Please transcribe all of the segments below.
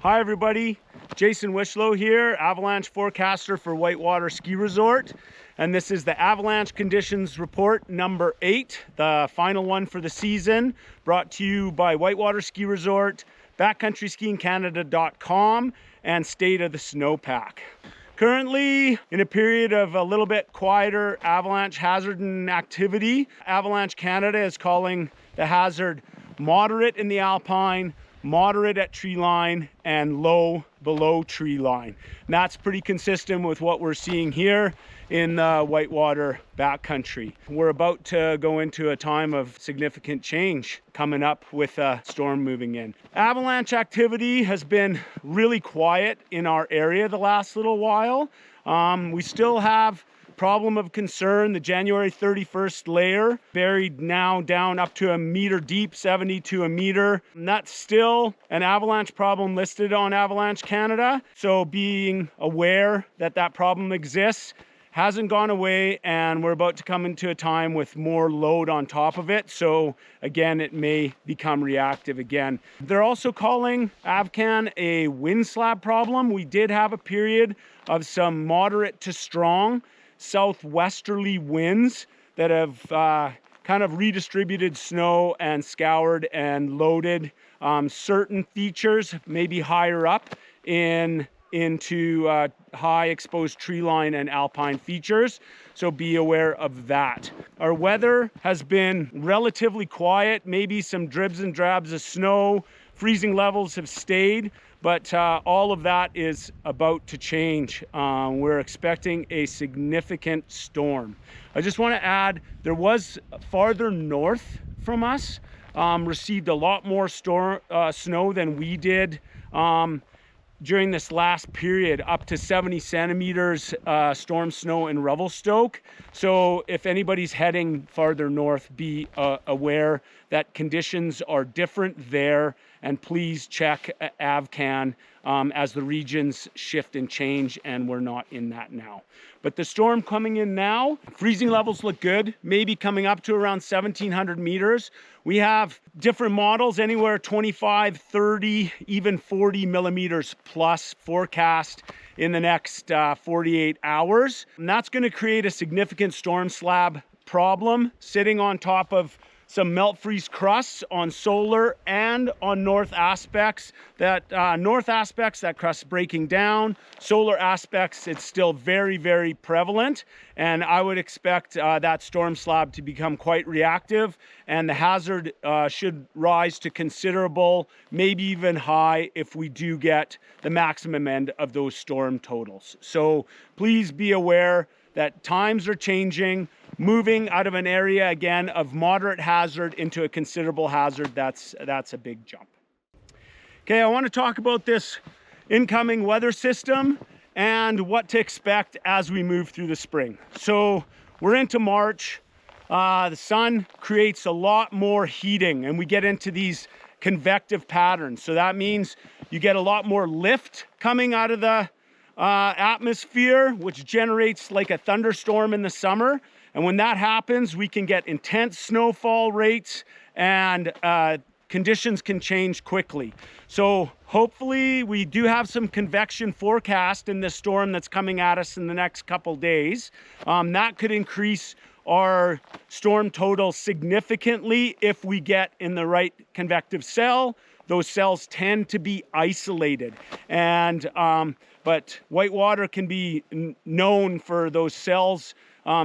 Hi everybody, Jason Wishlow here, Avalanche forecaster for Whitewater Ski Resort. And this is the Avalanche Conditions Report number 8, the final one for the season, brought to you by Whitewater Ski Resort, BackcountrySkiingCanada.com, and State of the Snowpack. Currently in a period of a little bit quieter avalanche hazard and activity. Avalanche Canada is calling the hazard moderate in the alpine, moderate at tree line, and low below tree line. And that's pretty consistent with what we're seeing here in the Whitewater backcountry. We're about to go into a time of significant change coming up with a storm moving in. Avalanche activity has been really quiet in our area the last little while. We still have problem of concern, the January 31st layer, buried now down up to a meter deep, 70 to a meter. And that's still an avalanche problem listed on Avalanche Canada. So being aware that that problem exists, hasn't gone away, and we're about to come into a time with more load on top of it. So again, it may become reactive again. They're also calling AvCan a wind slab problem. We did have a period of some moderate to strong southwesterly winds that have kind of redistributed snow and scoured and loaded certain features, maybe higher up into high exposed tree line and alpine features. So be aware of that. Our weather has been relatively quiet, maybe some dribs and drabs of snow. Freezing levels have stayed, but all of that is about to change. We're expecting a significant storm. I just want to add, there was farther north from us, received a lot more snow than we did during this last period, up to 70 centimeters storm snow in Revelstoke. So if anybody's heading farther north, be aware that conditions are different there, and please check AvCan as the regions shift and change, and we're not in that now. But the storm coming in now, freezing levels look good, maybe coming up to around 1,700 meters. We have different models, anywhere 25, 30, even 40 millimeters plus forecast in the next 48 hours. And that's going to create a significant storm slab problem sitting on top of some melt freeze crusts on solar and on north aspects. That north aspects, that crust breaking down. Solar aspects, it's still very, very prevalent. And I would expect that storm slab to become quite reactive, and the hazard should rise to considerable, maybe even high, if we do get the maximum end of those storm totals. So please be aware that times are changing, moving out of an area again of moderate hazard into a considerable hazard. That's a big jump. Okay, I want to talk about this incoming weather system and what to expect as we move through the spring. So we're into March. The sun creates a lot more heating, and we get into these convective patterns. So that means you get a lot more lift coming out of the atmosphere, which generates like a thunderstorm in the summer. And when that happens, we can get intense snowfall rates, and conditions can change quickly. So hopefully we do have some convection forecast in this storm that's coming at us in the next couple days. That could increase our storm total significantly if we get in the right convective cell. Those cells tend to be isolated, and but Whitewater can be known for those cells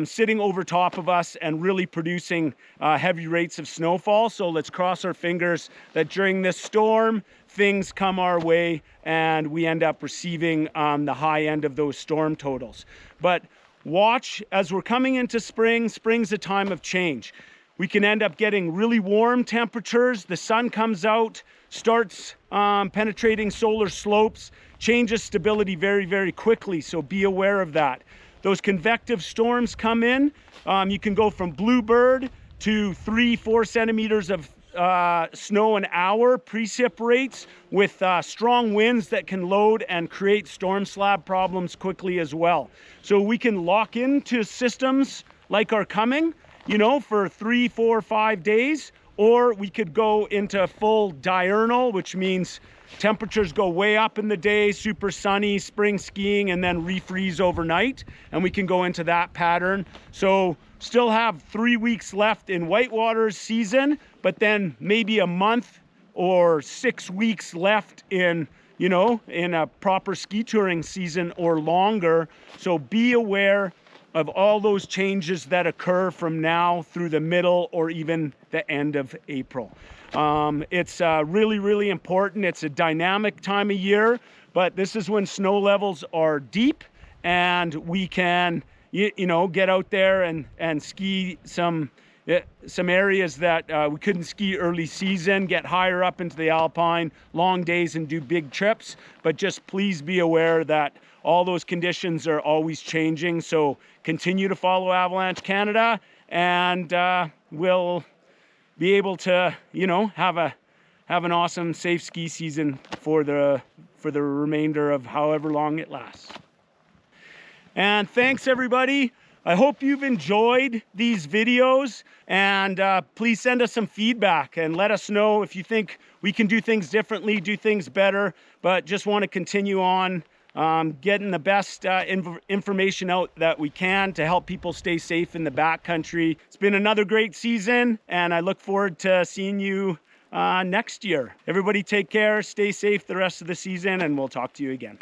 sitting over top of us and really producing heavy rates of snowfall. So let's cross our fingers that during this storm, things come our way and we end up receiving the high end of those storm totals. But watch as we're coming into spring. Spring's a time of change. We can end up getting really warm temperatures. The sun comes out, starts penetrating solar slopes, changes stability very, very quickly. So be aware of that. Those convective storms come in. You can go from bluebird to 3-4 centimeters of snow an hour precip rates, with strong winds that can load and create storm slab problems quickly as well. So we can lock into systems like our coming, you know, for 3, 4, 5 days, or we could go into full diurnal, which means temperatures go way up in the day, super sunny, spring skiing, and then refreeze overnight. And we can go into that pattern. So still have 3 weeks left in Whitewater's season, but then maybe a month or 6 weeks left in, you know, in a proper ski touring season or longer. So be aware of all those changes that occur from now through the middle or even the end of April. It's really, really important. It's a dynamic time of year, but this is when snow levels are deep and we can, you know, get out there and ski some areas that we couldn't ski early season, get higher up into the Alpine, long days and do big trips. But just please be aware that all those conditions are always changing. So continue to follow Avalanche Canada, and we'll be able to, you know, have an awesome, safe ski season for the remainder of however long it lasts. And thanks, everybody. I hope you've enjoyed these videos, and please send us some feedback and let us know if you think we can do things differently, do things better, but just want to continue on getting the best information out that we can to help people stay safe in the backcountry. It's been another great season, and I look forward to seeing you next year. Everybody take care, stay safe the rest of the season, and we'll talk to you again.